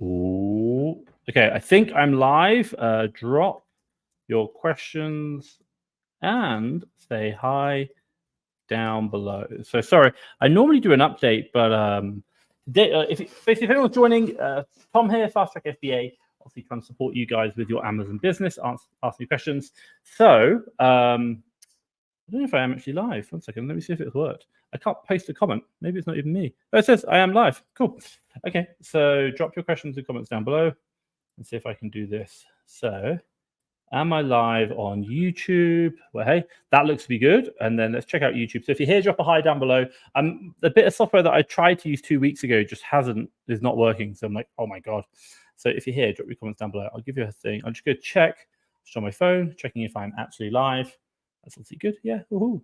Ooh. Okay, I think I'm live. Drop your questions and say hi down below. So sorry, I normally do an update, but if anyone's joining, Tom here, Fast Track FBA, obviously trying to support you guys with your Amazon business, ask me questions. So I don't know if I am actually live. 1 second, let me see if it's worked. I can't post a comment. Maybe it's not even me. Oh, it says I am live. Cool. Okay, so drop your questions and comments down below and see if I can do this. So am I live on YouTube? Well, hey, that looks to be good. And then let's check out YouTube. So if you hear, drop a hi down below. The bit of software that I tried to use 2 weeks ago just is not working. So I'm like, oh my God. So if you're here, drop your comments down below. I'll give you a thing. I'll just go check. Just on my phone, checking if I'm actually live. That's obviously good. Yeah. Woohoo.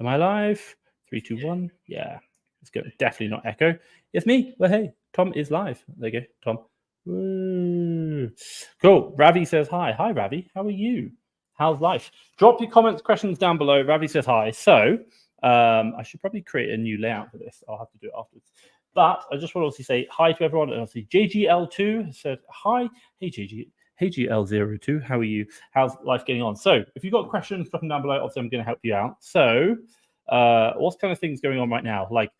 Am I live? 3, 2, 1. Yeah. Let's go. Definitely not echo. It's me. Well, hey, Tom is live. There you go, Tom. Woo. Cool. Ravi says hi. Hi, Ravi. How are you? How's life? Drop your comments, questions down below. Ravi says hi. So I should probably create a new layout for this. I'll have to do it afterwards. But I just want to obviously say hi to everyone. And obviously JGL2 said hi. Hey, JG. Hey, GL02, how are you? How's life getting on? So if you've got questions, drop them down below. Obviously, I'm going to help you out. So what kind of things going on right now? Like,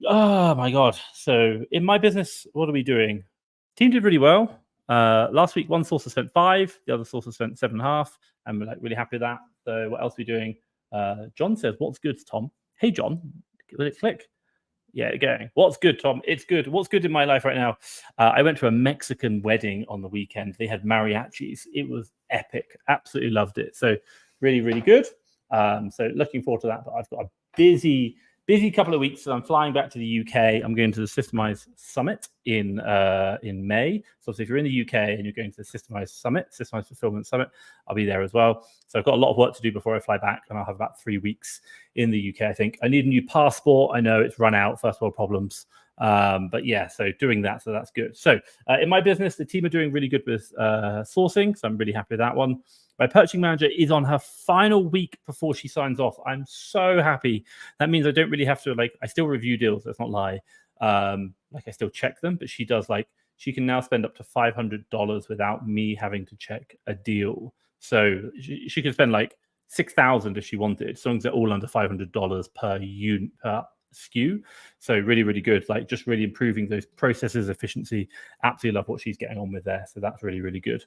oh, my God. So in my business, what are we doing? Team did really well. Last week, one source spent 5. The other source spent 7.5. And we're like really happy with that. So what else are we doing? John says, what's good, Tom? Hey, John, let it click. Yeah, going. What's good, Tom? It's good. What's good in my life right now? I went to a Mexican wedding on the weekend. They had mariachis. It was epic. Absolutely loved it. So really, really good. So looking forward to that. But I've got a busy couple of weeks. So I'm flying back to the UK. I'm going to the Systemize Summit in May. So if you're in the UK and you're going to the Systemize Fulfillment Summit, I'll be there as well. So I've got a lot of work to do before I fly back, and I'll have about 3 weeks in the UK, I think. I need a new passport. I know it's run out, first world problems. But yeah, so doing that, so that's good. So in my business, the team are doing really good with sourcing, so I'm really happy with that one. My purchasing manager is on her final week before she signs off. I'm so happy. That means I don't really have to, I still review deals, let's not lie. I still check them, but she does, she can now spend up to $500 without me having to check a deal. So she can spend $6,000 if she wanted, as long as they're all under $500 per unit, per SKU. So really, really good. Just really improving those processes, efficiency. Absolutely love what she's getting on with there. So that's really, really good.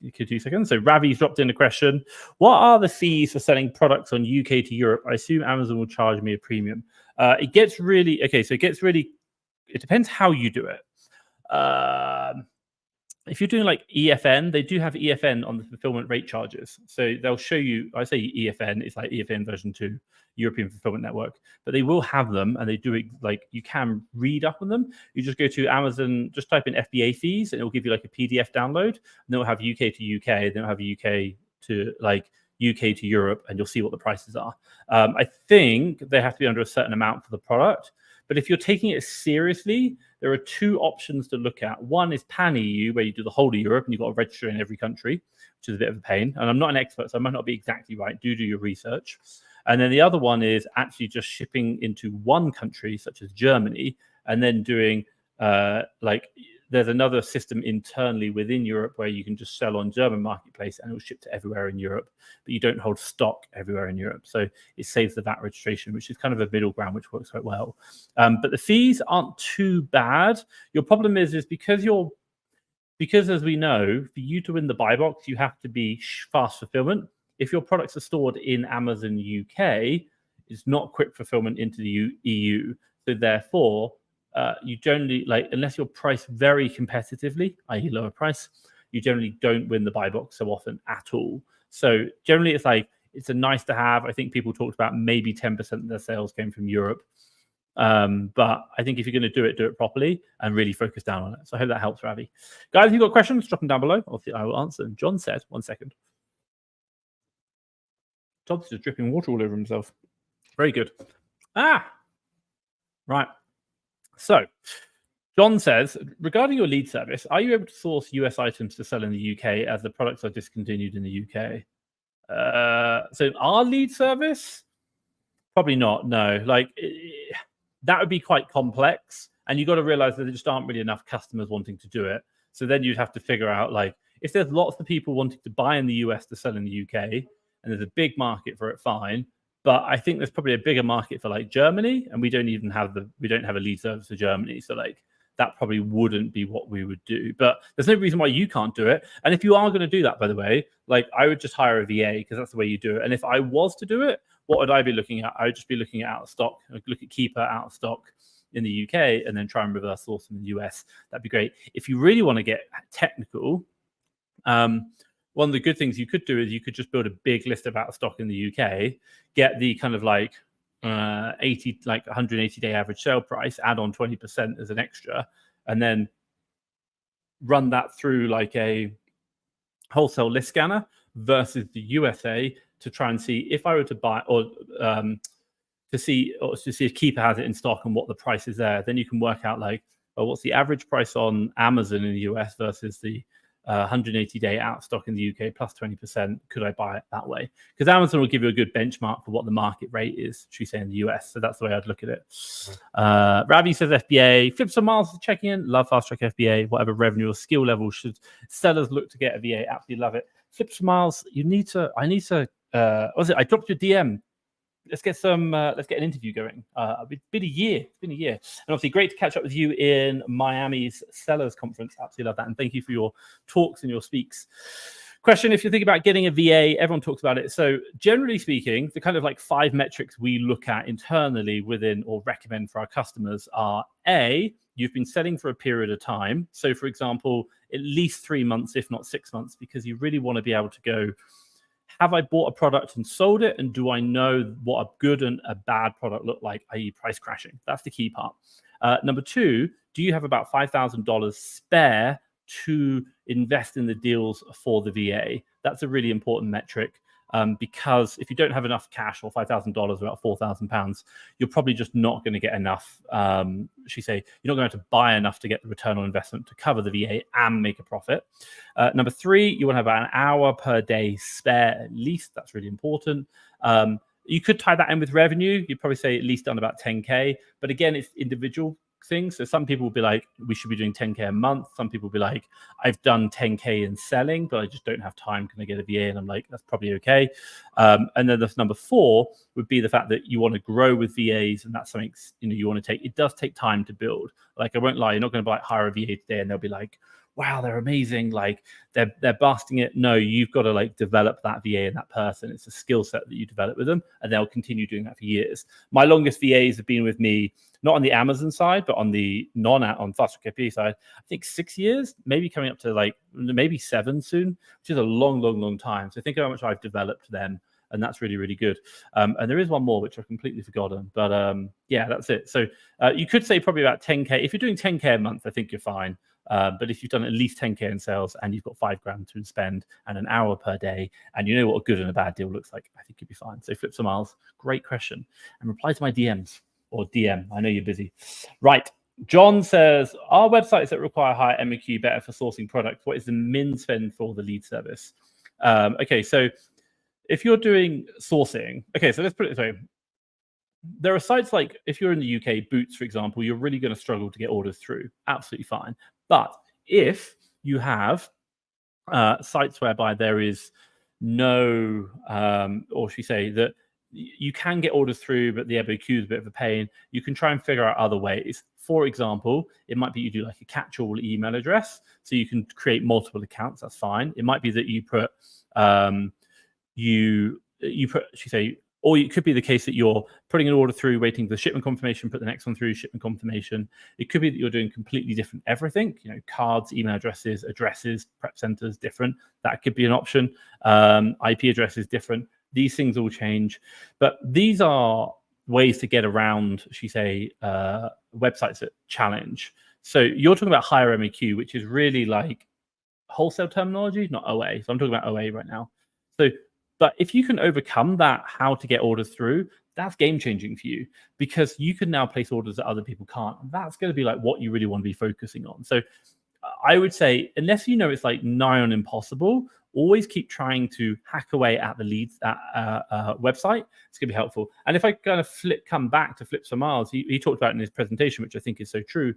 You could 2 seconds. So Ravi's dropped in a question. What are the fees for selling products on UK to Europe? I assume Amazon will charge me a premium. It depends how you do it. If you're doing EFN, they do have EFN on the fulfillment rate charges. So they'll show you, I say EFN, it's like EFN version 2, European Fulfillment Network, but they will have them, and they do it you can read up on them. You just go to Amazon, just type in FBA fees, and it'll give you a PDF download, and they'll have UK to UK, then it'll have UK to UK to Europe, and you'll see what the prices are. I think they have to be under a certain amount for the product. But if you're taking it seriously, there are 2 options to look at. One is pan-EU, where you do the whole of Europe, and you've got to register in every country, which is a bit of a pain. And I'm not an expert, so I might not be exactly right. Do your research. And then the other one is actually just shipping into one country, such as Germany, and then doing there's another system internally within Europe where you can just sell on German marketplace and it will ship to everywhere in Europe, but you don't hold stock everywhere in Europe. So it saves the VAT registration, which is kind of a middle ground, which works quite well. But the fees aren't too bad. Your problem is because as we know, for you to win the buy box, you have to be fast fulfillment. If your products are stored in Amazon UK, it's not quick fulfillment into the EU. So therefore, you generally, unless you're priced very competitively, i.e. lower price, you generally don't win the buy box so often at all. So generally it's a nice to have. I think people talked about maybe 10% of their sales came from Europe. But I think if you're going to do it properly and really focus down on it. So I hope that helps, Ravi. Guys, if you've got questions, drop them down below. Obviously, I will answer. And John said, 1 second. Todd's just dripping water all over himself. Very good. Right. So John says, regarding your lead service, are you able to source US items to sell in the UK as the products are discontinued in the UK? So our lead service? Probably not, no. That would be quite complex. And you got to realize that there just aren't really enough customers wanting to do it. So then you'd have to figure out, like, if there's lots of people wanting to buy in the US to sell in the UK, and there's a big market for it, fine. But I think there's probably a bigger market for like Germany, and we don't have a lead service for Germany. So like that probably wouldn't be what we would do. But there's no reason why you can't do it. And if you are going to do that, by the way, like I would just hire a VA because that's the way you do it. And if I was to do it, what would I be looking at? I would just be looking at out of stock, look at Keeper out of stock in the UK, and then try and reverse source in the US. That'd be great. If you really want to get technical, one of the good things you could do is you could just build a big list of out of stock in the UK, get the kind of like 180-day average sale price, add on 20% as an extra, and then run that through like a wholesale list scanner versus the USA to try and see if I were to buy or to see if Keeper has it in stock and what the price is there. Then you can work out like, well, what's the average price on Amazon in the US versus the 180-day out of stock in the UK plus 20%. Could I buy it that way? Because Amazon will give you a good benchmark for what the market rate is, should we say, in the US. So that's the way I'd look at it. Ravi says FBA. Flips and Miles checking in. Love Fast Track FBA. Whatever revenue or skill level should sellers look to get a VA? Absolutely love it. Flips and Miles, I need to. What was it? I dropped your DM. Let's get an interview going. It's been a year. And obviously great to catch up with you in Miami's Sellers Conference. Absolutely love that. And thank you for your talks and your speaks. Question, if you think about getting a VA, everyone talks about it. So generally speaking, the kind of like 5 metrics we look at internally within or recommend for our customers are A, you've been selling for a period of time. So for example, at least 3 months, if not 6 months, because you really want to be able to go, have I bought a product and sold it? And do I know what a good and a bad product look like, i.e. price crashing? That's the key part. Number 2, do you have about $5,000 spare to invest in the deals for the VA? That's a really important metric. Because if you don't have enough cash or $5,000, about £4,000, you're probably just not going to get enough. You're not going to buy enough to get the return on investment to cover the VA and make a profit. Number 3, you want to have about an hour per day spare at least. That's really important. You could tie that in with revenue. You'd probably say at least done about 10K. But again, it's individual things. So some people will be like, we should be doing 10K a month. Some people will be like, I've done 10K in selling, but I just don't have time. Can I get a VA? And I'm like, that's probably okay. And then the number 4 would be the fact that you want to grow with VAs, and that's something you want to take. It does take time to build. Like I won't lie, you're not going to hire a VA today and they'll be like, wow, they're amazing. Like they're busting it. No, you've got to like develop that VA and that person. It's a skill set that you develop with them, and they'll continue doing that for years. My longest VAs have been with me, not on the Amazon side, but on the on Fast Track FBA side, I think 6 years, maybe coming up to like maybe 7 soon, which is a long time. So think how much I've developed them. And that's really, really good. And there is one more, which I've completely forgotten. But yeah, that's it. So you could say probably about 10K. If you're doing 10K a month, I think you're fine. But if you've done at least 10K in sales and you've got $5,000 to spend and an hour per day, and you know what a good and a bad deal looks like, I think you'd be fine. So Flips and Miles, great question. And reply to my DMs or DM. I know you're busy. Right. John says, are websites that require higher MAQ better for sourcing products? What is the min spend for the lead service? Okay, so if you're doing sourcing, okay, so let's put it this way. There are sites like, if you're in the UK, Boots, for example, you're really going to struggle to get orders through. Absolutely fine. But if you have sites whereby there is no, or should we say that you can get orders through, but the MAQ is a bit of a pain, you can try and figure out other ways. For example, it might be you do like a catch-all email address, so you can create multiple accounts. That's fine. It might be that you put or it could be the case that you're putting an order through, waiting for the shipment confirmation, put the next one through, shipment confirmation. It could be that you're doing completely different everything, cards, email addresses, prep centers, different. That could be an option. IP addresses, different. These things all change. But these are ways to get around, websites that challenge. So you're talking about higher MAQ, which is really like wholesale terminology, not OA. So I'm talking about OA right now. But if you can overcome that, how to get orders through, that's game changing for you, because you can now place orders that other people can't. And that's going to be like what you really want to be focusing on. So I would say, unless you know it's like nigh on impossible, always keep trying to hack away at the leads website. It's going to be helpful. And if I kind of come back to Flip Some Miles, he talked about in his presentation, which I think is so true.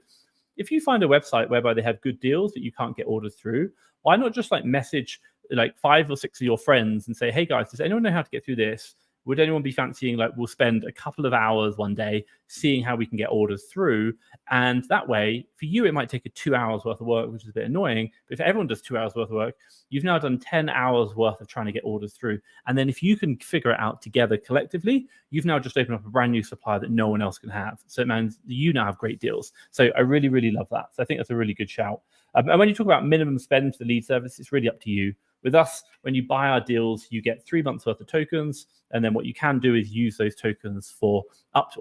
If you find a website whereby they have good deals that you can't get orders through, why not just like message like 5 or 6 of your friends and say, hey guys, does anyone know how to get through this? Would anyone be fancying, like, we'll spend a couple of hours one day seeing how we can get orders through? And that way, for you, it might take a 2 hours worth of work, which is a bit annoying. But if everyone does 2 hours worth of work, you've now done 10 hours worth of trying to get orders through. And then if you can figure it out together collectively, you've now just opened up a brand new supplier that no one else can have. So it means you now have great deals. So I really, really love that. So I think that's a really good shout. And when you talk about minimum spend for the lead service, it's really up to you. With us, when you buy our deals, you get 3 months worth of tokens. And then what you can do is use those tokens for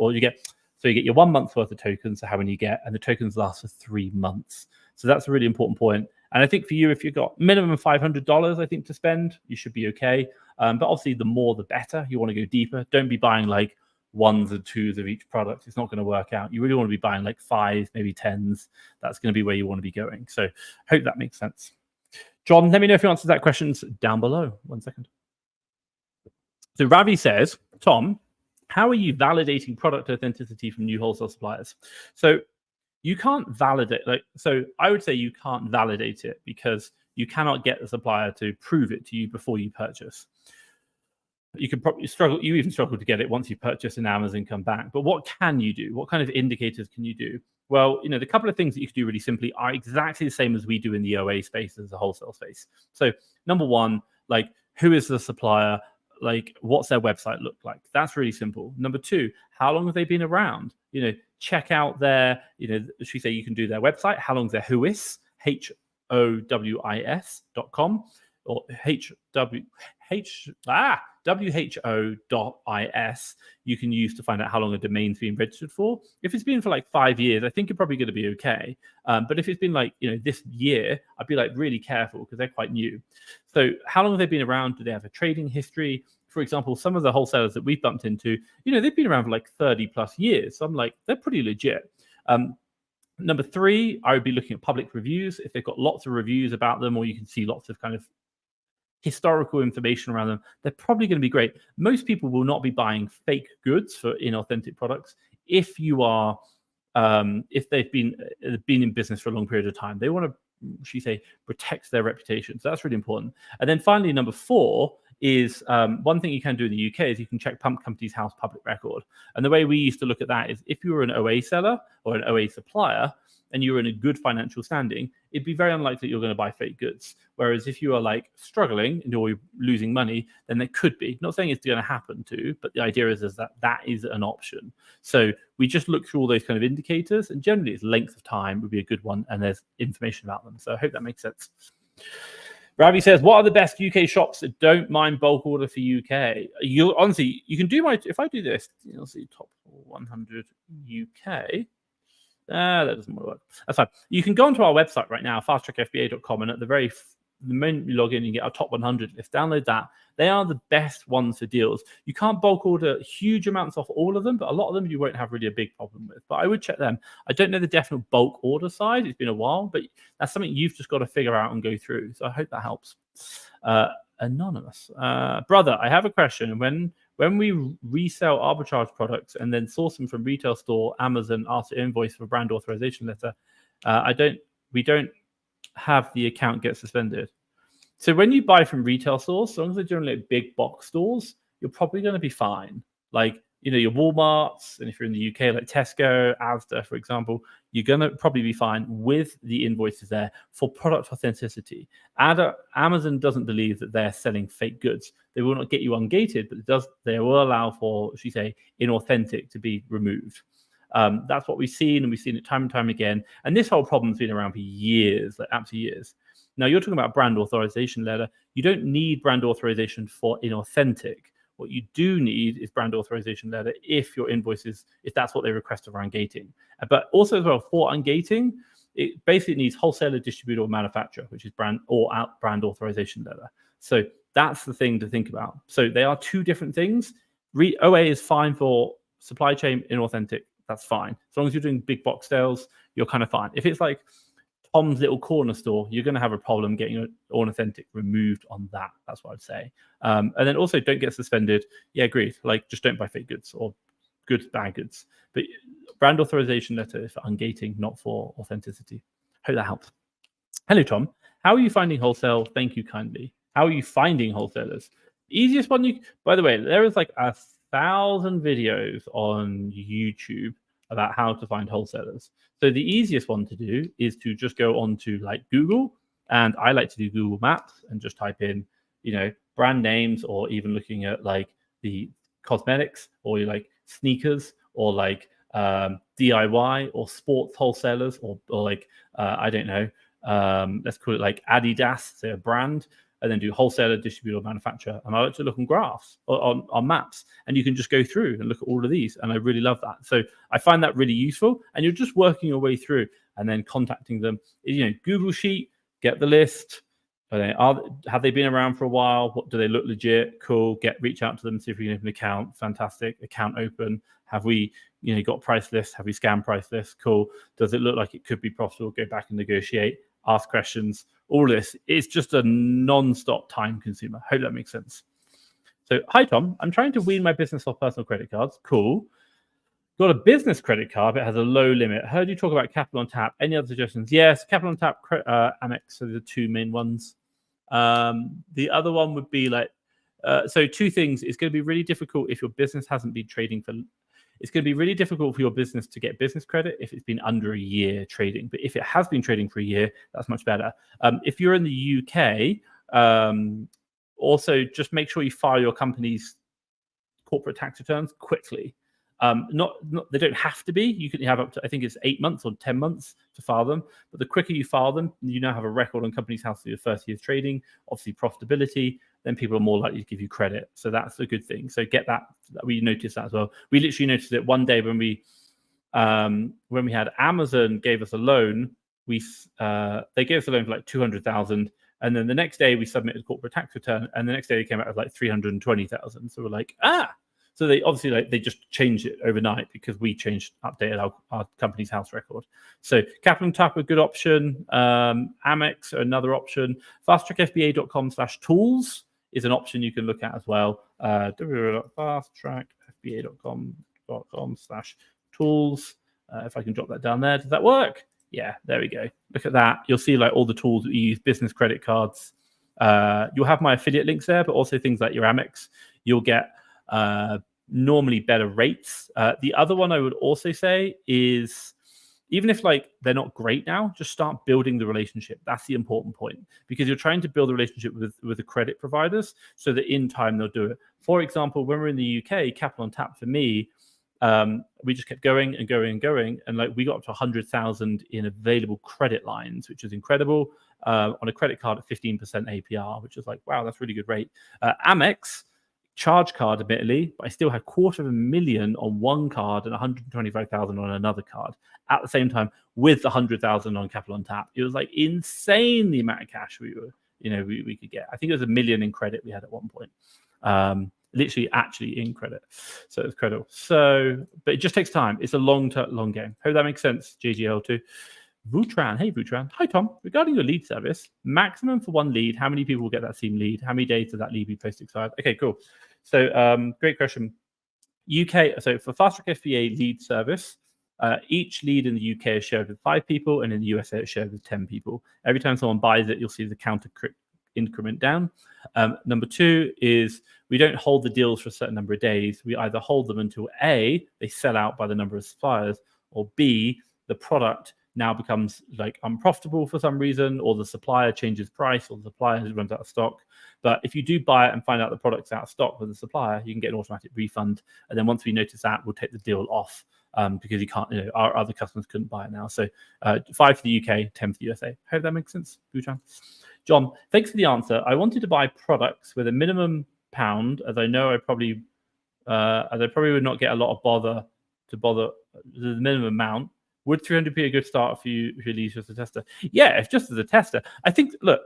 you get your 1 month worth of tokens, so how many you get, and the tokens last for 3 months. So that's a really important point. And I think for you, if you've got minimum $500, I think, to spend, you should be okay. But obviously, the more, the better. You want to go deeper. Don't be buying like 1s and 2s of each product. It's not going to work out. You really want to be buying like 5s, maybe 10s. That's going to be where you want to be going. So hope that makes sense. John, let me know if you answered that question down below. 1 second. So Ravi says, Tom, how are you validating product authenticity from new wholesale suppliers? So you can't validate, so I would say you can't validate it because you cannot get the supplier to prove it to you before you purchase. You could probably struggle, you even struggle to get it once you purchase in Amazon, come back. But what can you do? What kind of indicators can you do? Well, the couple of things that you can do really simply are exactly the same as we do in the OA space as the wholesale space. So number one, like, who is the supplier? Like, what's their website look like? That's really simple. Number two, how long have they been around? Check out their, should we say you can do their website? How long is their whois, HOWIS.com or WHO.is you can use to find out how long a domain's been registered for. If it's been for like 5 years, I think you're probably going to be okay. But if it's been like, this year, I'd be like really careful because they're quite new. So how long have they been around? Do they have a trading history? For example, some of the wholesalers that we've bumped into, they've been around for like 30 plus years. So I'm like, they're pretty legit. Number three, I would be looking at public reviews. If they've got lots of reviews about them, or you can see lots of kind of historical information around them, they're probably going to be great. Most people will not be buying fake goods for inauthentic products if you are, if they've been in business for a long period of time. They want to, should we say, protect their reputation. So that's really important. And then finally, number four is one thing you can do in the UK is you can check Pump Company's House public record. And the way we used to look at that is if you were an OA seller or an OA supplier and you were in a good financial standing, it'd be very unlikely you're going to buy fake goods. Whereas if you are like struggling and you're losing money, then there could be. Not saying it's going to happen to, but the idea is that is an option. So we just look through all those kind of indicators, and generally it's length of time would be a good one, and there's information about them. So I hope that makes sense. Ravi says, what are the best UK shops that don't mind bulk order for UK? Honestly, you can do if I do this, you'll see top 100 UK. That doesn't work. That's fine. You can go onto our website right now, fasttrackfba.com, and at the moment you log in, you get our top 100 list. Download that. They are the best ones for deals. You can't bulk order huge amounts off all of them, but a lot of them you won't have really a big problem with. But I would check them. I don't know the definite bulk order size. It's been a while, but that's something you've just got to figure out and go through. So I hope that helps. Anonymous. Brother, I have a question. When we resell arbitrage products and then source them from retail store, Amazon, after invoice for brand authorization letter, we don't have the account get suspended. So when you buy from retail stores, as long as they're generally like big box stores, you're probably going to be fine. Like, your Walmarts, and if you're in the UK, like Tesco, Asda, for example, you're going to probably be fine with the invoices there for product authenticity. Amazon doesn't believe that they're selling fake goods. They will not get you ungated, but they will allow for, should we say, inauthentic to be removed. That's what we've seen, and we've seen it time and time again. And this whole problem's been around for years, like absolute years. Now, you're talking about brand authorization letter. You don't need brand authorization for inauthentic. What you do need is brand authorization letter if your invoices, if that's what they request around gating. But also as well, for ungating, it basically needs wholesaler, distributor, or manufacturer, which is brand authorization letter. So that's the thing to think about. So they are two different things. OA is fine for supply chain, inauthentic, that's fine. As long as you're doing big box sales, you're kind of fine. If it's like Tom's little corner store, you're going to have a problem getting Authentic removed on that. That's what I'd say. And then also don't get suspended. Yeah, agreed. Like just don't buy fake goods or goods, bad goods. But brand authorization letter is for ungating, not for authenticity. Hope that helps. Hello, Tom. How are you finding wholesale? Thank you kindly. How are you finding wholesalers? Easiest one by the way, there is like 1,000 videos on YouTube about how to find wholesalers. So the easiest one to do is to just go on to like Google, and I like to do Google Maps and just type in, brand names, or even looking at like the cosmetics or like sneakers or like DIY or sports wholesalers or like I don't know, let's call it like Adidas, say a brand, and then do wholesaler, distributor, manufacturer. And I like to look on graphs or on maps, and you can just go through and look at all of these. And I really love that. So I find that really useful. And you're just working your way through and then contacting them. Google Sheet, get the list. Have they been around for a while? What do they look legit? Cool. Reach out to them, see if we can open an account. Fantastic. Account open. Have we, got price lists? Have we scanned price lists? Cool. Does it look like it could be profitable? Go back and negotiate. Ask questions. All this is just a non-stop time consumer. Hope that makes sense. So, hi Tom, I'm trying to wean my business off personal credit cards. Cool. Got a business credit card, but it has a low limit. Heard you talk about Capital on Tap. Any other suggestions? Yes, Capital on Tap, Amex are the two main ones. The other one would be like, so two things. It's going to be really difficult if your business hasn't been trading for. It's going to be really difficult for your business to get business credit if it's been under a year trading. But if it has been trading for a year, that's much better. If you're in the UK, also just make sure you file your company's corporate tax returns quickly. Not they don't have to be. You can have up to, I think it's 8 months or 10 months to file them. But the quicker you file them, you now have a record on Companies House for your first year's trading, obviously profitability, then people are more likely to give you credit. So that's a good thing. So get that. We noticed that as well. We literally noticed it one day when we had Amazon gave us a loan. They gave us a loan for like 200,000. And then the next day we submitted a corporate tax return, and the next day they came out with like 320,000. So we're like, So they obviously they just changed it overnight because we updated our Companies House record. So Capital Tap a good option. Amex another option. Fasttrackfba.com/tools is an option you can look at as well. www.fasttrackfba.com/tools. If I can drop that down there, does that work? Yeah, there we go. Look at that. You'll see like all the tools that you use, business credit cards. You'll have my affiliate links there, but also things like your Amex. You'll get normally better rates. The other one I would also say is, even if like they're not great now, just start building the relationship. That's the important point, because you're trying to build a relationship with the credit providers so that in time they'll do it. For example, when we're in the UK, Capital on Tap for me, we just kept going and going and going, and like we got up to 100,000 in available credit lines, which is incredible, on a credit card at 15% APR, which is like, wow, that's really good rate. Amex charge card, admittedly, but I still had 250,000 on one card and 125,000 on another card at the same time, with the 100,000 on Capital on Tap. It was like insane the amount of cash we could get. I think it was 1 million in credit we had at one point. Literally actually in credit. So it's credible. But it just takes time. It's a long game. Hope that makes sense, JGL2. Vutran. Hey, Vutran. Hi, Tom. Regarding your lead service, maximum for one lead, how many people will get that same lead? How many days does that lead be post-expired? Okay, cool. So great question. UK, so for Fast Track FBA lead service, each lead in the UK is shared with 5 people, and in the USA it's shared with 10 people. Every time someone buys it, you'll see the counter increment down. Number 2 is we don't hold the deals for a certain number of days. We either hold them until A, they sell out by the number of suppliers, or B, the product now becomes like unprofitable for some reason, or the supplier changes price, or the supplier runs out of stock. But if you do buy it and find out the product's out of stock with the supplier, you can get an automatic refund. And then once we notice that, we'll take the deal off, because you can't, our other customers couldn't buy it now. So 5 for the UK, 10 for the USA. Hope that makes sense, Bhutan. John, thanks for the answer. I wanted to buy products with a minimum £1, as I know I probably would not get a lot of bother the minimum amount. Would 300 be a good start for you if you leave just as a tester? Yeah, if just as a tester. I think, look,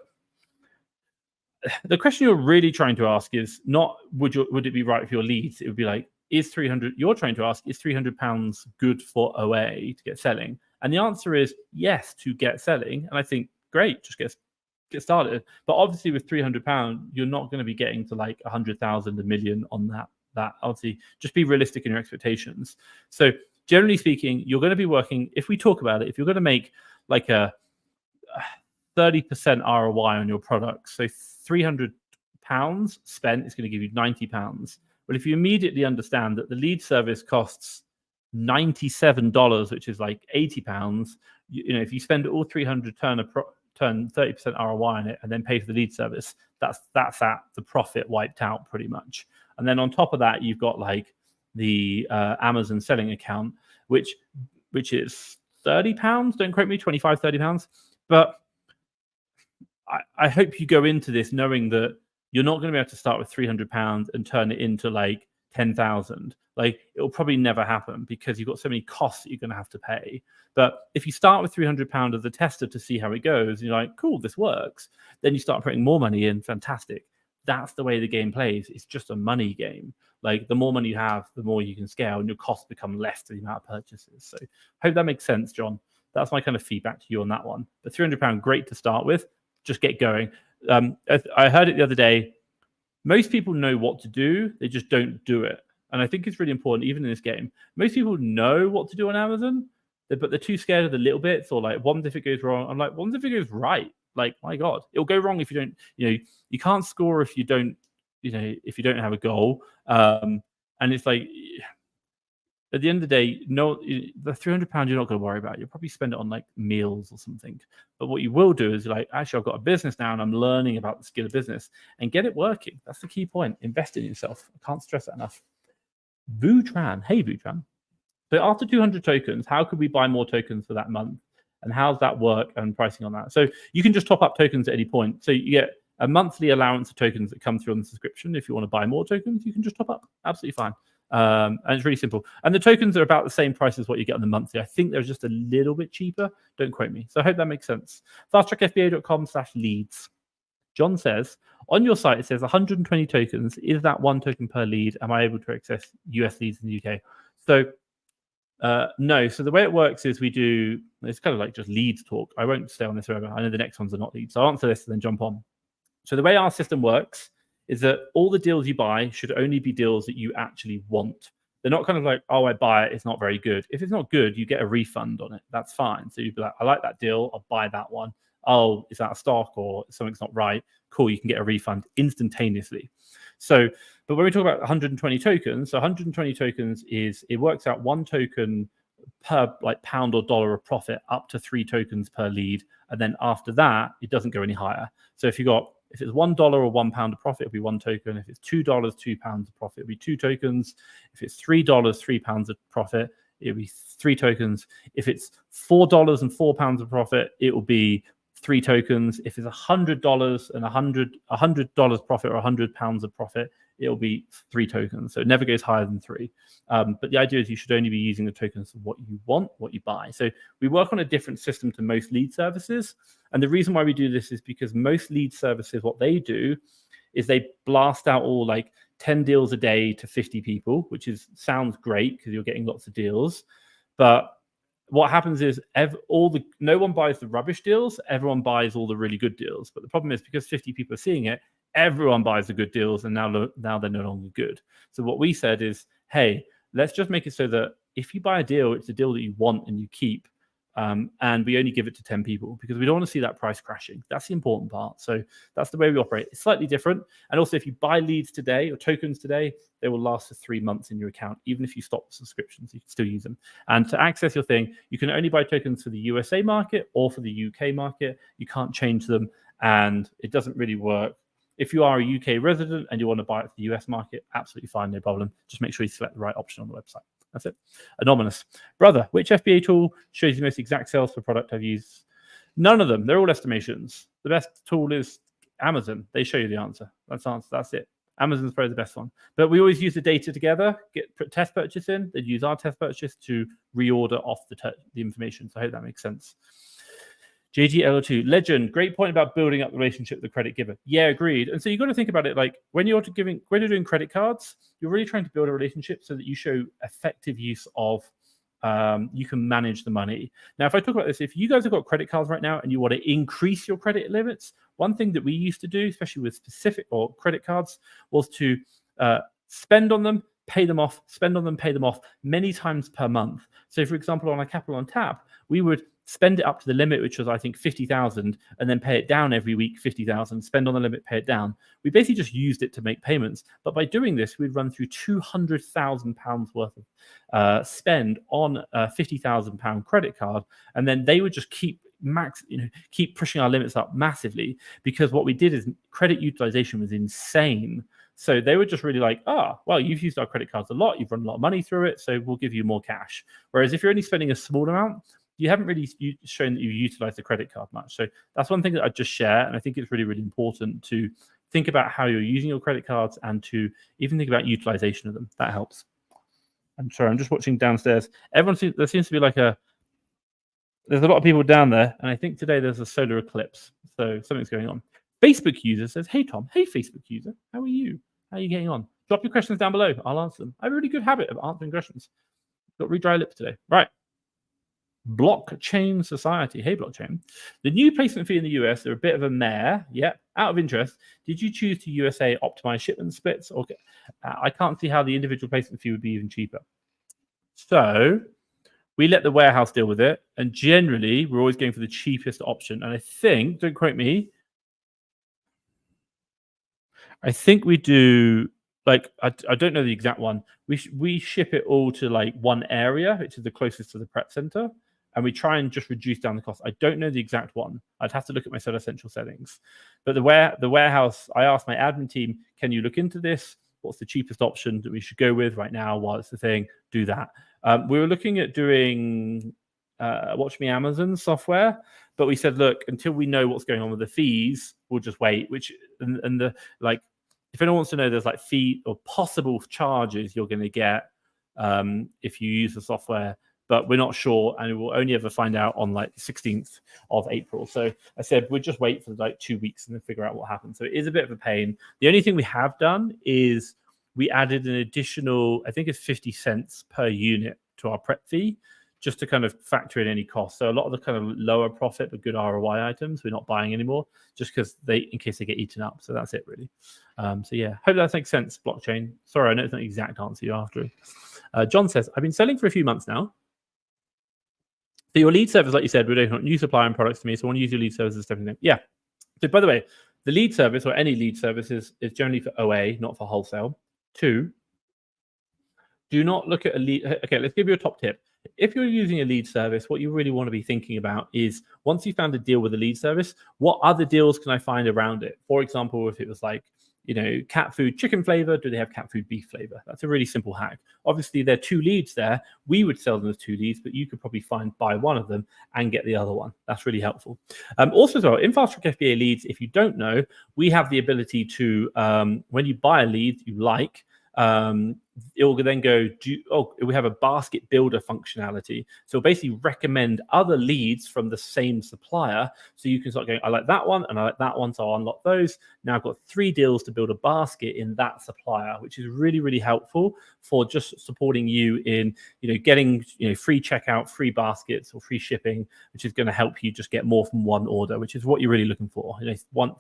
the question you're really trying to ask is not would it be right for your leads? It would be like, you're trying to ask, is £300 good for OA to get selling? And the answer is yes to get selling. And I think, great, just get started. But obviously with £300, you're not going to be getting to like 100,000, a million on that. Obviously, just be realistic in your expectations. So generally speaking, you're going to be working, if we talk about it, if you're going to make like a 30% ROI on your product, so £300 spent is going to give you £90. But if you immediately understand that the lead service costs $97, which is like £80, if you spend all 300, turn 30% ROI on it, and then pay for the lead service, that's the profit wiped out pretty much. And then on top of that, you've got like the Amazon selling account, which is £30. Don't quote me, £25, £30. But I hope you go into this knowing that you're not going to be able to start with £300 and turn it into like 10,000. Like, it'll probably never happen because you've got so many costs that you're going to have to pay. But if you start with £300 as a tester to see how it goes, and you're like, cool, this works, then you start putting more money in, fantastic. That's the way the game plays. It's just a money game. Like, the more money you have, the more you can scale, and your costs become less to the amount of purchases. So I hope that makes sense, John. That's my kind of feedback to you on that one. But £300, great to start with. Just get going. I heard it the other day. Most people know what to do. They just don't do it. And I think it's really important, even in this game. Most people know what to do on Amazon, but they're too scared of the little bits, or like, what if it goes wrong? I'm like, what if it goes right? Like, my God, it'll go wrong if you don't, you can't score if you don't, if you don't have a goal. And it's like, at the end of the day, no, the £300 you're not going to worry about. You'll probably spend it on like meals or something. But what you will do is like, actually, I've got a business now and I'm learning about the skill of business, and get it working. That's the key point. Invest in yourself. I can't stress that enough. Vutran. Hey, Vutran. So after 200 tokens, how could we buy more tokens for that month? And how's that work and pricing on that? So you can just top up tokens at any point. So you get a monthly allowance of tokens that come through on the subscription. If you want to buy more tokens, you can just top up. Absolutely fine. And it's really simple. And the tokens are about the same price as what you get on the monthly. I think they're just a little bit cheaper. Don't quote me. So I hope that makes sense. fasttrackfba.com/leads. John says, on your site, it says 120 tokens. Is that one token per lead? Am I able to access US leads in the UK? So no. So the way it works is it's kind of like just leads talk. I won't stay on this forever. I know the next ones are not leads. So I'll answer this and then jump on. So the way our system works is that all the deals you buy should only be deals that you actually want. They're not kind of like, oh, I buy it, it's not very good. If it's not good, you get a refund on it. That's fine. So you'd be like, I like that deal, I'll buy that one. Oh, is that a stock or something's not right? Cool, you can get a refund instantaneously. So, but when we talk about 120 tokens, so 120 tokens it works out one token per like pound or dollar of profit, up to 3 tokens per lead. And then after that, it doesn't go any higher. So if it's $1 or £1 of profit, it'll be 1 token. If it's $2, £2 of profit, it'll be 2 tokens. If it's $3, £3 of profit, it'll be 3 tokens. If it's $4 and £4 of profit, it will be 3 tokens. If it's $100 and $100 profit or £100 of profit, it'll be 3 tokens. So it never goes higher than 3. But the idea is you should only be using the tokens for what you want, what you buy. So we work on a different system to most lead services. And the reason why we do this is because most lead services, what they do is they blast out all like 10 deals a day to 50 people, which sounds great because you're getting lots of deals. But what happens is no one buys the rubbish deals. Everyone buys all the really good deals. But the problem is, because 50 people are seeing it, everyone buys the good deals, and now they're no longer good. So what we said is, hey, let's just make it so that if you buy a deal, it's a deal that you want and you keep. And we only give it to 10 people because we don't want to see that price crashing. That's the important part. So that's the way we operate. It's slightly different. And also, if you buy leads today or tokens today, they will last for 3 months in your account. Even if you stop the subscriptions, you can still use them. And to access your thing, you can only buy tokens for the USA market or for the UK market. You can't change them, and it doesn't really work. If you are a UK resident and you want to buy it for the US market, absolutely fine, no problem. Just make sure you select the right option on the website. That's it. Anonymous. Brother, which FBA tool shows you the most exact sales per product I've used? None of them. They're all estimations. The best tool is Amazon. They show you the answer. That's it. Amazon's probably the best one. But we always use the data together, put test purchase in, then use our test purchase to reorder off the information. So I hope that makes sense. JGL2, legend, great point about building up the relationship with the credit giver. Yeah, agreed. And so you've got to think about it like when you're doing credit cards, you're really trying to build a relationship so that you show effective use of you can manage the money. Now, if I talk about this, if you guys have got credit cards right now and you want to increase your credit limits, one thing that we used to do, especially with specific or credit cards, was to spend on them, pay them off, spend on them, pay them off many times per month. So, for example, on a Capital on Tap, we would spend it up to the limit, which was, I think, 50,000, and then pay it down every week, 50,000, spend on the limit, pay it down. We basically just used it to make payments. But by doing this, we'd run through £200,000 worth of spend on a £50,000 credit card. And then they would just keep pushing our limits up massively, because what we did is credit utilization was insane. So they were just really like, well, you've used our credit cards a lot, you've run a lot of money through it, so we'll give you more cash. Whereas if you're only spending a small amount, you haven't really shown that you utilize the credit card much. So that's one thing that I just share, and I think it's really, really important to think about how you're using your credit cards and to even think about utilization of them. That helps. I'm sorry, I'm just watching downstairs. There seems to be like there's a lot of people down there, and I think today there's a solar eclipse, so something's going on. Facebook user says, hey, Tom. Hey, Facebook user. How are you? How are you getting on? Drop your questions down below. I'll answer them. I have a really good habit of answering questions. Got really dry lips today. Right. Blockchain Society. Hey, Blockchain. The new placement fee in the US are a bit of a mare. Yeah. Out of interest, did you choose to USA optimize shipment splits? Okay. I can't see how the individual placement fee would be even cheaper. So we let the warehouse deal with it. And generally, we're always going for the cheapest option. And I think, don't quote me, I think we do, like, I don't know the exact one. We ship it all to like one area, which is the closest to the prep center, and we try and just reduce down the cost. I don't know the exact one. I'd have to look at my Seller Central settings. But the warehouse, I asked my admin team, can you look into this? What's the cheapest option that we should go with right now while it's the thing? Do that. We were looking at doing Watch Me Amazon software, but we said, look, until we know what's going on with the fees, we'll just wait. And the like, if anyone wants to know, there's like fee or possible charges you're going to get if you use the software, but we're not sure, and we'll only ever find out on like the 16th of April. So I said we'll just wait for like 2 weeks and then figure out what happens. So it is a bit of a pain. The only thing we have done is we added an additional, I think it's 50 cents per unit to our prep fee, just to kind of factor in any costs. So a lot of the kind of lower profit but good ROI items we're not buying anymore, just because in case they get eaten up. So that's it really. So yeah, hope that makes sense, Blockchain. Sorry, I know it's not the exact answer you're after. John says, I've been selling for a few months now. So your lead service, like you said, we're doing new supply and products to me, so I want to use your lead service as everything. Yeah. So by the way, the lead service or any lead service is generally for OA, not for wholesale. 2, do not look at a lead. Okay, let's give you a top tip. If you're using a lead service, what you really want to be thinking about is, once you found a deal with a lead service, what other deals can I find around it? For example, if it was like, cat food chicken flavor, do they have cat food beef flavor? That's a really simple hack. Obviously, there are 2 leads there. We would sell them as 2 leads, but you could probably buy one of them and get the other one. That's really helpful. Also, as well, in Fast Track FBA leads, if you don't know, we have the ability to, when you buy a lead you like, it will then go, we have a basket builder functionality. So basically recommend other leads from the same supplier. So you can start going, I like that one and I like that one, so I'll unlock those. Now I've got 3 deals to build a basket in that supplier, which is really, really helpful for just supporting you in, getting, free checkout, free baskets or free shipping, which is going to help you just get more from one order, which is what you're really looking for.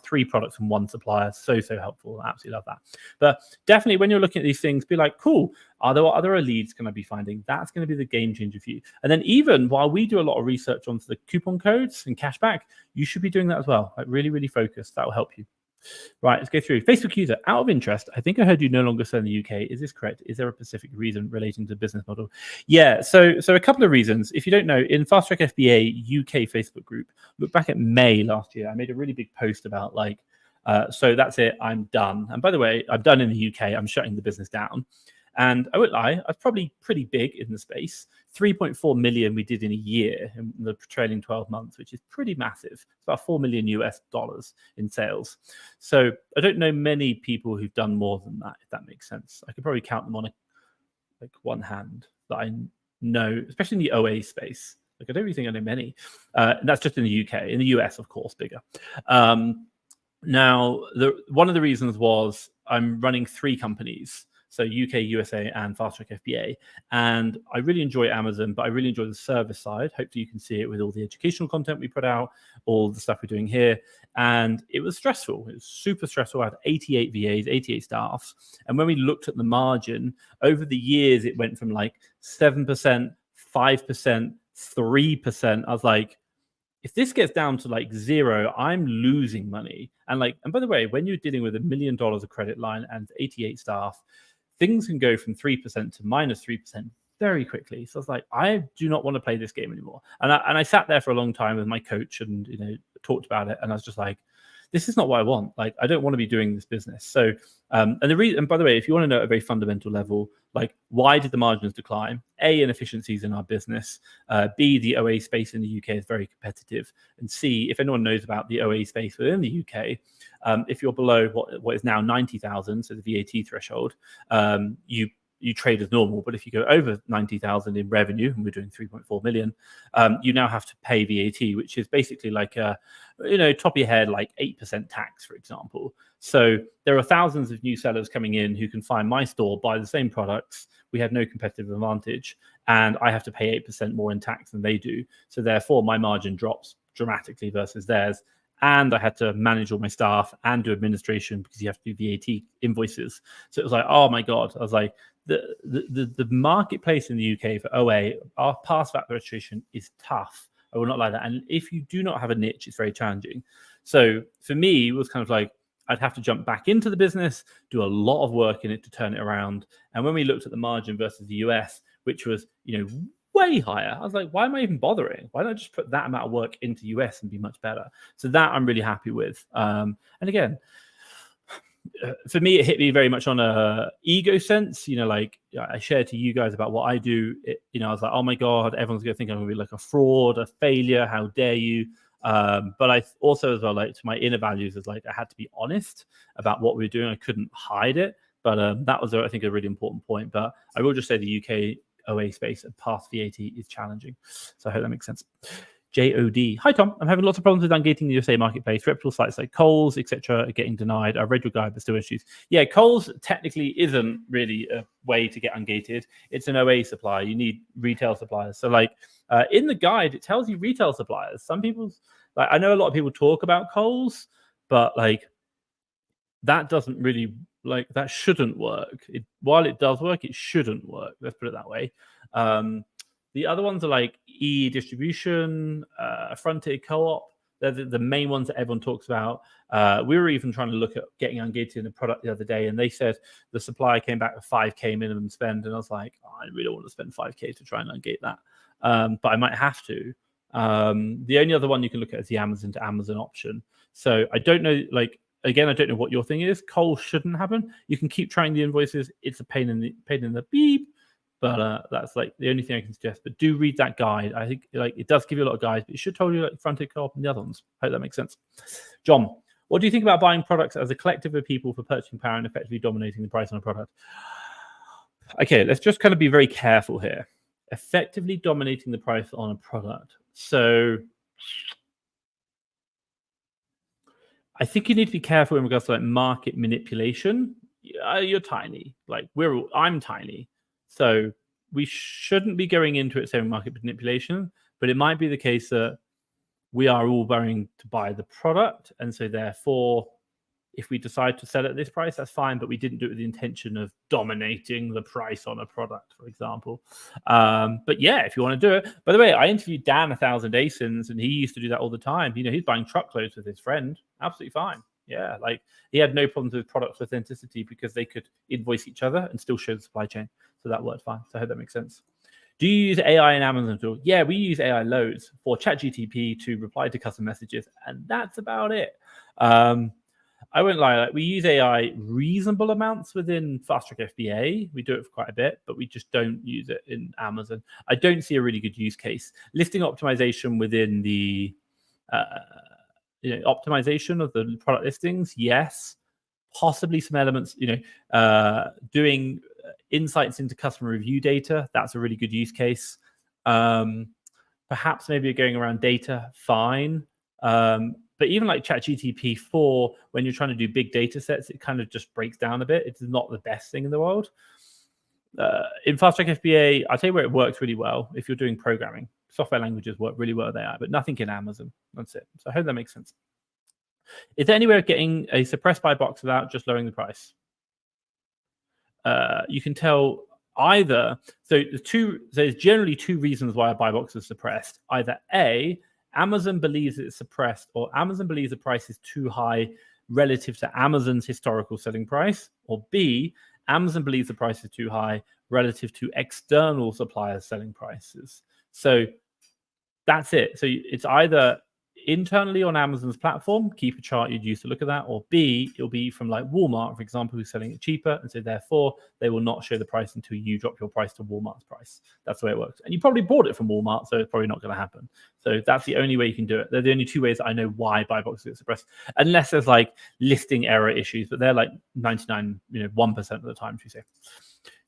3 products from one supplier. So helpful. I absolutely love that. But definitely when you're looking at these things, be like, cool, are there other leads can I be finding? That's going to be the game changer for you. And then even while we do a lot of research onto the coupon codes and cashback, you should be doing that as well. Like really, really focused. That will help you. Right, let's go through. Facebook user, out of interest, I think I heard you no longer sell in the UK. Is this correct? Is there a specific reason relating to the business model? Yeah, so a couple of reasons. If you don't know, in Fast Track FBA UK Facebook group, look back at May last year, I made a really big post about so that's it, I'm done. And by the way, I'm done in the UK. I'm shutting the business down. And I won't lie, I was probably pretty big in the space. 3.4 million we did in a year in the trailing 12 months, which is pretty massive. It's about $4 million US in sales. So I don't know many people who've done more than that, if that makes sense. I could probably count them on one hand that I know, especially in the OA space. I don't really think I know many. And that's just in the UK. In the US, of course, bigger. Now, one of the reasons was I'm running 3 companies. So UK, USA, and Fast Track FBA. And I really enjoy Amazon, but I really enjoy the service side. Hopefully you can see it with all the educational content we put out, all the stuff we're doing here. And it was stressful. It was super stressful. I had 88 VAs, 88 staffs. And when we looked at the margin, over the years, it went from like 7%, 5%, 3%. I was like, if this gets down to like 0, I'm losing money. And by the way, when you're dealing with $1 million of credit line and 88 staff, things can go from 3% to -3% very quickly. So I was like, I do not want to play this game anymore. And I sat there for a long time with my coach and talked about it. And I was just like, this is not what I want. Like, I don't want to be doing this business. So, and by the way, if you want to know at a very fundamental level, like, why did the margins decline? A, inefficiencies in our business. B, the OA space in the UK is very competitive. And C, if anyone knows about the OA space within the UK, if you're below what is now 90,000, so the VAT threshold, you trade as normal. But if you go over 90,000 in revenue, and we're doing 3.4 million, you now have to pay VAT, which is basically like top of your head, like 8% tax, for example. So there are thousands of new sellers coming in who can find my store, buy the same products. We have no competitive advantage, and I have to pay 8% more in tax than they do. So therefore, my margin drops dramatically versus theirs. And I had to manage all my staff and do administration because you have to do VAT invoices. So it was like, oh my God. I was like, the marketplace in the UK for OA, our past VAT registration is tough. I will not lie that. And if you do not have a niche, it's very challenging. So for me, it was kind of like, I'd have to jump back into the business, do a lot of work in it to turn it around. And when we looked at the margin versus the US, which was, way higher, I was like, why am I even bothering? Why don't I just put that amount of work into US and be much better? So that I'm really happy with. And again, for me, it hit me very much on a ego sense. Like I shared to you guys about what I do. I was like, oh my God, everyone's going to think I'm going to be like a fraud, a failure. How dare you? But I also, as well, like, to my inner values, is like I had to be honest about what we were doing. I couldn't hide it. But that was, I think, a really important point. But I will just say the UK OA space and past VAT is challenging. So I hope that makes sense. JOD. Hi, Tom. I'm having lots of problems with ungating the USA marketplace. Reputable sites like Kohl's, etc., are getting denied. I read your guide, but still issues. Yeah, Kohl's technically isn't really a way to get ungated. It's an OA supplier. You need retail suppliers. So, like, in the guide, it tells you retail suppliers. Some people's, like, I know a lot of people talk about Kohl's, but like, that doesn't really, like, that shouldn't work. While it does work, it shouldn't work. Let's put it that way. The other ones are like e-distribution, Frontier Co-op. They're the main ones that everyone talks about. We were even trying to look at getting ungated in a product the other day, and they said the supplier came back with 5K minimum spend, and I was like, I really don't want to spend 5K to try and ungate that, but I might have to. The only other one you can look at is the Amazon to Amazon option. So I don't know, like, again, I don't know what your thing is. Kohl shouldn't happen. You can keep trying the invoices. It's a pain in the beep. But that's like the only thing I can suggest. But do read that guide. I think like it does give you a lot of guides, but it should tell you like Frontier Co-op and the other ones. Hope that makes sense. John, what do you think about buying products as a collective of people for purchasing power and effectively dominating the price on a product? Okay, let's just kind of be very careful here. Effectively dominating the price on a product. So I think you need to be careful in regards to like market manipulation. You're tiny. Like I'm tiny. So we shouldn't be going into it saying market manipulation, but it might be the case that we are all going to buy the product. And so therefore, if we decide to sell at this price, that's fine, but we didn't do it with the intention of dominating the price on a product, for example. But yeah, if you want to do it. By the way, I interviewed Dan 1000 ASINs, and he used to do that all the time. He's buying truckloads with his friend. Absolutely fine. Yeah, like he had no problems with product authenticity because they could invoice each other and still show the supply chain. So that worked fine. So I hope that makes sense. Do you use AI in Amazon tool? Yeah, we use AI loads for ChatGTP to reply to custom messages, and that's about it. I won't lie, like we use AI reasonable amounts within Fast Track FBA. We do it for quite a bit, but we just don't use it in Amazon. I don't see a really good use case. Listing optimization within the optimization of the product listings, yes. Possibly some elements, doing insights into customer review data. That's a really good use case. Perhaps maybe going around data, fine. But even like ChatGPT 4, when you're trying to do big data sets, it kind of just breaks down a bit. It's not the best thing in the world. In Fast Track FBA, I'll tell you where it works really well. If you're doing programming, software languages work really well there, but nothing in Amazon. That's it. So I hope that makes sense. Is there any way of getting a suppressed buy box without just lowering the price? You can tell either. So there's generally two reasons why a buy box is suppressed. Either A, Amazon believes it's suppressed, or Amazon believes the price is too high relative to Amazon's historical selling price, or B, Amazon believes the price is too high relative to external suppliers' selling prices. So that's it. So it's either internally on Amazon's platform, keep a chart you'd use to look at that, or B, it'll be from like Walmart, for example, who's selling it cheaper, and so therefore they will not show the price until you drop your price to Walmart's price. That's the way it works. And you probably bought it from Walmart, so it's probably not going to happen. So that's the only way you can do it. They're the only two ways that I know why buy boxes get suppressed, unless there's like listing error issues, but they're like 1% of the time, should we say.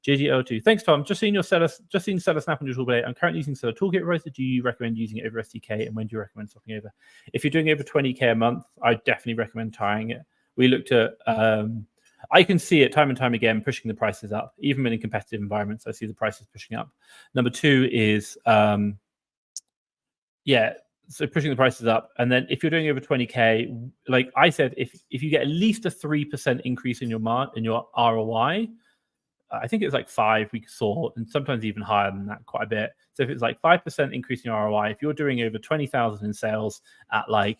JGL2. Thanks, Tom. Just seen Seller Snap on your toolkit. I'm currently using Seller Toolkit Writer. Do you recommend using it over SDK? And when do you recommend swapping over? If you're doing over 20K a month, I definitely recommend trying it. We looked at, I can see it time and time again, pushing the prices up. Even in competitive environments, I see the prices pushing up. Number two is, so pushing the prices up. And then if you're doing over 20K, like I said, if you get at least a 3% increase in your ROI, I think it's like 5 we saw, and sometimes even higher than that, quite a bit. So if it's like 5% increase in your ROI, if you're doing over 20,000 in sales at like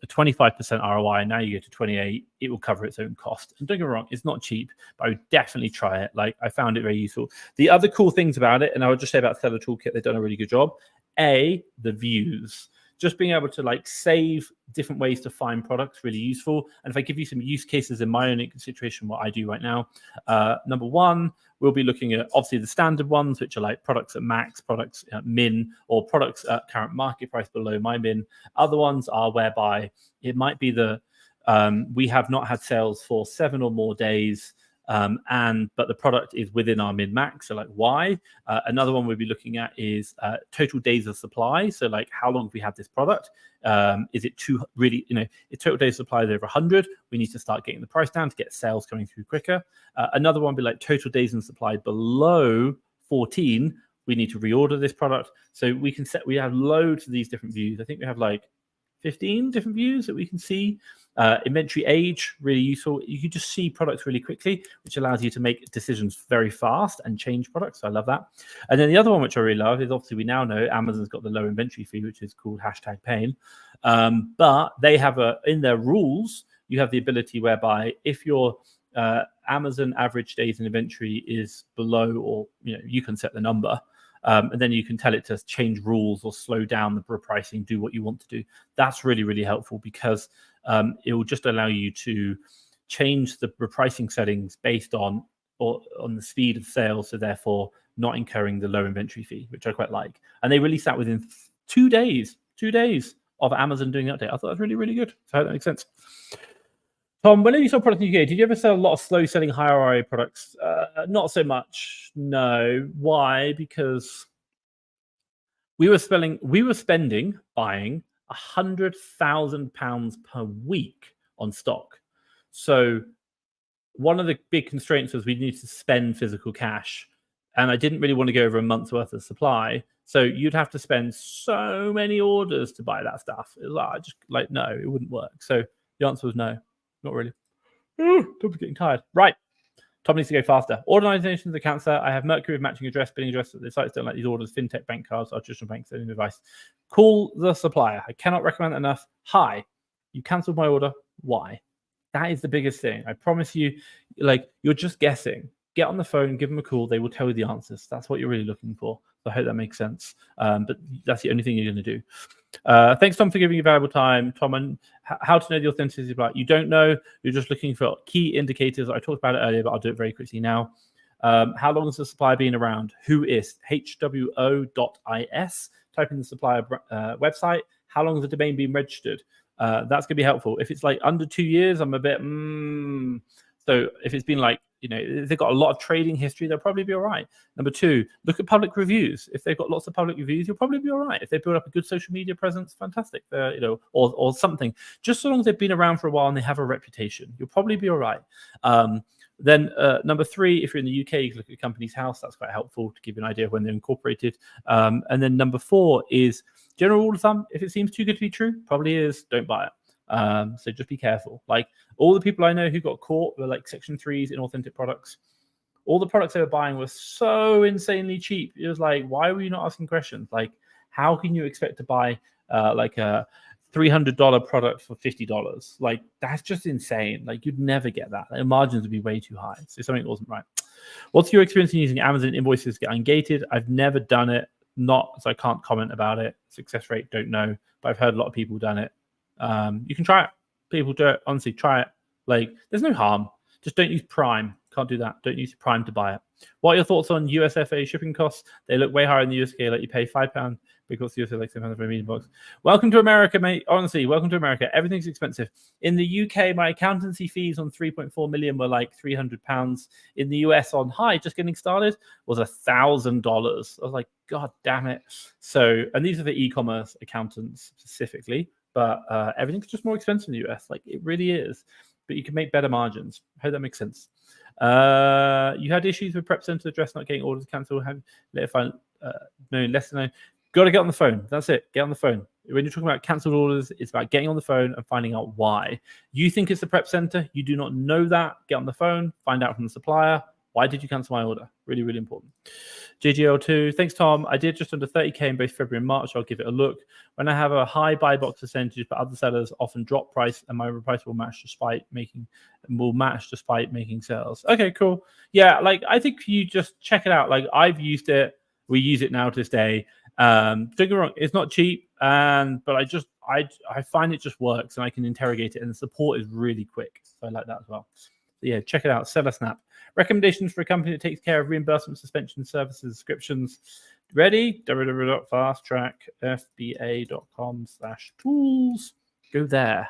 a 25% ROI, and now you go to 28, it will cover its own cost. And don't get me wrong, it's not cheap, but I would definitely try it. Like I found it very useful. The other cool things about it, and I would just say about Seller Toolkit, they've done a really good job. The views. Just being able to like save different ways to find products really useful. And if I give you some use cases in my own situation, what I do right now, number one, we'll be looking at obviously the standard ones, which are like products at max, products at min, or products at current market price below my min. Other ones are whereby it might be we have not had sales for 7 or more days, but the product is within our min-max, so like why? Another one we'll be looking at is total days of supply. So like how long have we had this product? Is it if total days of supply is over 100, we need to start getting the price down to get sales coming through quicker. Another one would be like total days in supply below 14, we need to reorder this product. So we have loads of these different views. I think we have like 15 different views that we can see. Inventory age, really useful. You can just see products really quickly, which allows you to make decisions very fast and change products. So I love that. And then the other one, which I really love, is obviously we now know Amazon's got the low inventory fee, which is called #pain. But they have in their rules, you have the ability whereby if your Amazon average days in inventory is below, or you can set the number. And then you can tell it to change rules or slow down the pricing, do what you want to do. That's really, really helpful because it will just allow you to change the pricing settings based on the speed of sales, so therefore not incurring the low inventory fee, which I quite like. And they released that within 2 days of Amazon doing the update. I thought that was really, really good. So I hope that makes sense. Tom, whenever you saw products in the UK, did you ever sell a lot of slow-selling high ROI products? Not so much, no. Why? Because we were buying £100,000 per week on stock. So one of the big constraints was we needed to spend physical cash, and I didn't really want to go over a month's worth of supply. So you'd have to spend so many orders to buy that stuff. It was no, it wouldn't work. So the answer was no. Not really. Tom's getting tired. Right. Tom needs to go faster. Organizations are cancer. I have Mercury with matching address, billing address. The sites don't like these orders. FinTech, bank cards, our traditional banks, sending advice. Call the supplier. I cannot recommend that enough. Hi, you cancelled my order. Why? That is the biggest thing. I promise you, you're just guessing. Get on the phone, give them a call. They will tell you the answers. That's what you're really looking for. So I hope that makes sense. But that's the only thing you're going to do. Thanks, Tom, for giving your valuable time. Tom, and how to know the authenticity of you don't know. You're just looking for key indicators. I talked about it earlier, but I'll do it very quickly now. How long has the supplier been around? Whois, HWO.is. Type in the supplier website. How long has the domain been registered? That's going to be helpful. If it's like under 2 years, I'm a bit, So if it's been like if they've got a lot of trading history, they'll probably be all right. Number two, look at public reviews. If they've got lots of public reviews, you'll probably be all right. If they build up a good social media presence, fantastic. Or something. Just so long as they've been around for a while and they have a reputation, you'll probably be all right. Then number three, if you're in the UK, you can look at Companies House. That's quite helpful to give you an idea of when they're incorporated. And then number four is general rule of thumb. If it seems too good to be true, probably is, don't buy it. So just be careful. Like all the people I know who got caught were like Section 3s in authentic products. All the products they were buying were so insanely cheap. It was like, why were you not asking questions? Like, how can you expect to buy like a $300 product for $50? Like, that's just insane. Like, you'd never get that. Like, margins would be way too high. So something wasn't right. What's your experience in using Amazon invoices to get ungated? I've never done it. So I can't comment about it. Success rate, don't know. But I've heard a lot of people done it. You can try it. People do it. Honestly, try it. Like, there's no harm. Just don't use Prime. Can't do that. Don't use Prime to buy it. What are your thoughts on USFA shipping costs? They look way higher in the USA. Like you pay £5 because the USA like £7 for a medium box. Welcome to America, mate. Honestly, welcome to America. Everything's expensive. In the UK, my accountancy fees on 3.4 million were like £300. In the US, on high, just getting started, was $1,000. I was like, God damn it. So, and these are the e-commerce accountants specifically, but everything's just more expensive in the US. Like it really is. But you can make better margins. I hope that makes sense. You had issues with Prep Center address not getting orders cancelled. Later find less than known. Got to get on the phone. That's it. Get on the phone. When you're talking about cancelled orders, it's about getting on the phone and finding out why. You think it's the Prep Center. You do not know that. Get on the phone. Find out from the supplier. Why did you cancel my order? Really, really important. JGL2, thanks, Tom. I did just under 30K in both February and March. I'll give it a look. When I have a high buy box percentage, but other sellers often drop price, and my price will match despite making sales. Okay, cool. Yeah, like I think you just check it out. Like I've used it. We use it now to this day. Don't get me wrong, it's not cheap, but I find it just works, and I can interrogate it, and the support is really quick. So I like that as well. So yeah, check it out. Seller Snap. Recommendations for a company that takes care of reimbursement, suspension services, subscriptions. Ready? www.fasttrackfba.com/tools. Go there.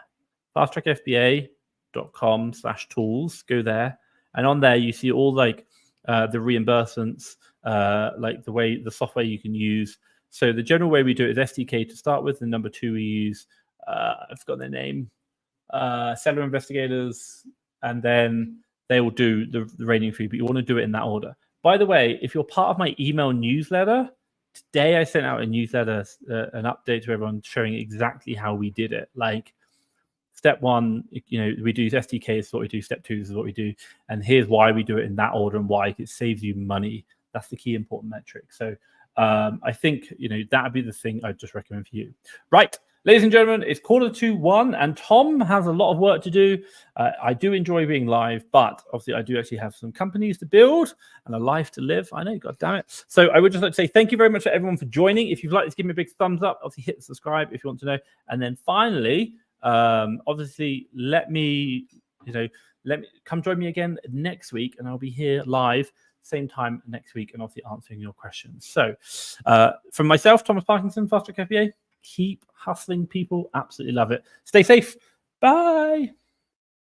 Fasttrackfba.com/tools. Go there. And on there, you see all like the reimbursements, like the software you can use. So the general way we do it is SDK to start with. And number two, we use, I've forgotten their name, Seller Investigators. And then they will do the rating fee, but you want to do it in that order. By the way, if you're part of my email newsletter, today I sent out a newsletter, an update to everyone showing exactly how we did it. Like step one, we do SDK, is what we do. Step two, this is what we do. And here's why we do it in that order and why it saves you money. That's the key important metric. So I think, that would be the thing I'd just recommend for you. Right. Ladies and gentlemen, it's 1:45, and Tom has a lot of work to do. I do enjoy being live, but obviously I do actually have some companies to build and a life to live. I know, God damn it. So I would just like to say thank you very much to everyone for joining. If you'd like to give me a big thumbs up, obviously hit subscribe if you want to know. And then finally, obviously let me come join me again next week, and I'll be here live same time next week and obviously answering your questions. So from myself, Thomas Parkinson, Fast Track FBA, keep hustling, people. Absolutely love it. Stay safe. Bye.